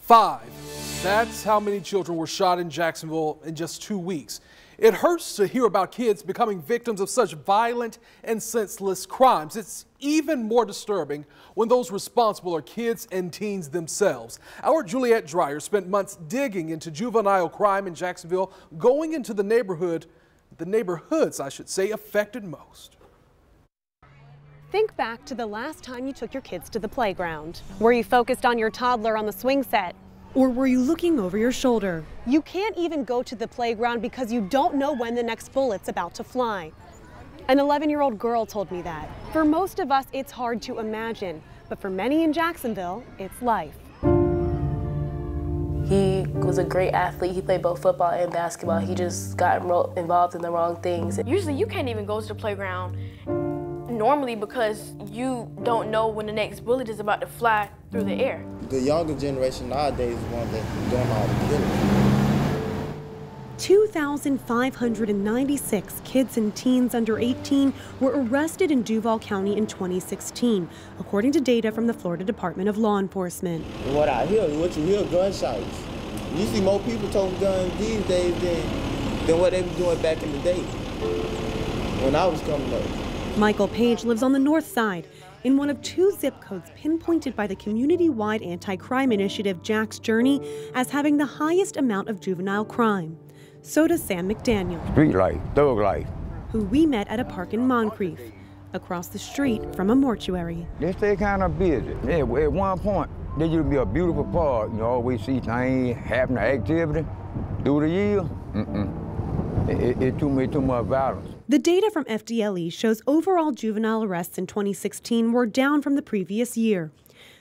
5. That's how many children were shot in Jacksonville in just 2 weeks. It hurts to hear about kids becoming victims of such violent and senseless crimes. It's even more disturbing when those responsible are kids and teens themselves. Our Juliette Dreyer spent months digging into juvenile crime in Jacksonville, going into the neighborhoods, I should say, affected most. Think back to the last time you took your kids to the playground. Were you focused on your toddler on the swing set? Or were you looking over your shoulder? You can't even go to the playground because you don't know when the next bullet's about to fly. An 11-year-old girl told me that. For most of us, it's hard to imagine, but for many in Jacksonville, it's life. He was a great athlete. He played both football and basketball. He just got involved in the wrong things. Usually you can't even go to the playground normally because you don't know when the next bullet is about to fly through the air. The younger generation nowadays is one that's doing all the killing. 2,596 kids and teens under 18 were arrested in Duval County in 2016, according to data from the Florida Department of Law Enforcement. What you hear, gunshots. You see more people toting guns these days than what they were doing back in the day when I was coming up. Michael Page lives on the north side, in one of 2 zip codes pinpointed by the community-wide anti-crime initiative Jack's Journey as having the highest amount of juvenile crime. So does Sam McDaniel, street life, thug life, who we met at a park in Moncrief, across the street from a mortuary. They stay kind of busy. Yeah, at one point, there used to be a beautiful park. You always see things happening, activity through the year. It's too much violence. The data from FDLE shows overall juvenile arrests in 2016 were down from the previous year.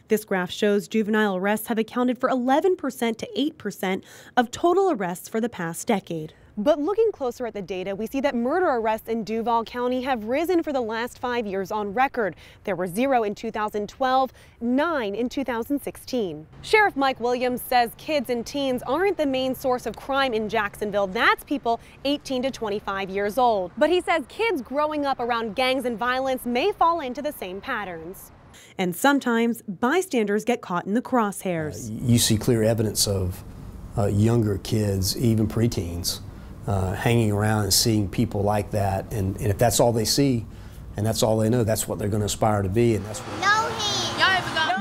This graph shows juvenile arrests have accounted for 11% to 8% of total arrests for the past decade. But looking closer at the data, we see that murder arrests in Duval County have risen for the last 5 years on record. There were 0 in 2012, 9 in 2016. Sheriff Mike Williams says kids and teens aren't the main source of crime in Jacksonville. That's people 18 to 25 years old. But he says kids growing up around gangs and violence may fall into the same patterns. And sometimes bystanders get caught in the crosshairs. You see clear evidence of younger kids, even preteens, hanging around and seeing people like that, and if that's all they see and that's all they know, that's what they're going to aspire to be, and that's what.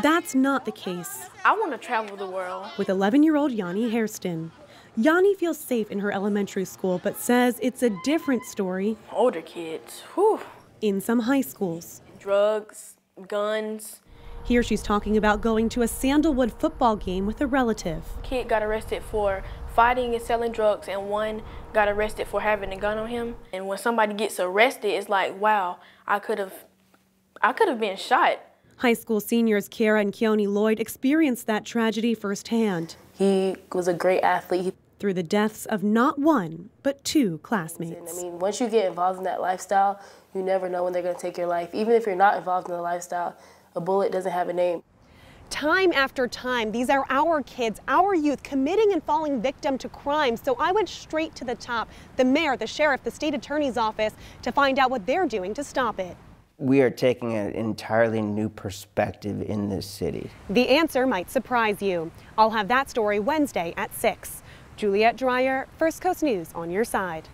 That's not the case. I want to travel the world. With 11-year-old Yanni Hairston. Yanni feels safe in her elementary school, but says it's a different story. Older kids, whew. In some high schools. Drugs, guns. Here she's talking about going to a Sandalwood football game with a relative. Kid got arrested for fighting and selling drugs, and one got arrested for having a gun on him. And when somebody gets arrested, it's like, wow, I could have been shot. High school seniors Kiara and Keone Lloyd experienced that tragedy firsthand. He was a great athlete. Through the deaths of not 1, but 2 classmates. I mean, once you get involved in that lifestyle, you never know when they're going to take your life. Even if you're not involved in the lifestyle, a bullet doesn't have a name. Time after time, these are our kids, our youth, committing and falling victim to crime. So I went straight to the top, the mayor, the sheriff, the state attorney's office, to find out what they're doing to stop it. We are taking an entirely new perspective in this city. The answer might surprise you. I'll have that story Wednesday at 6. Juliette Dreyer, First Coast News on your side.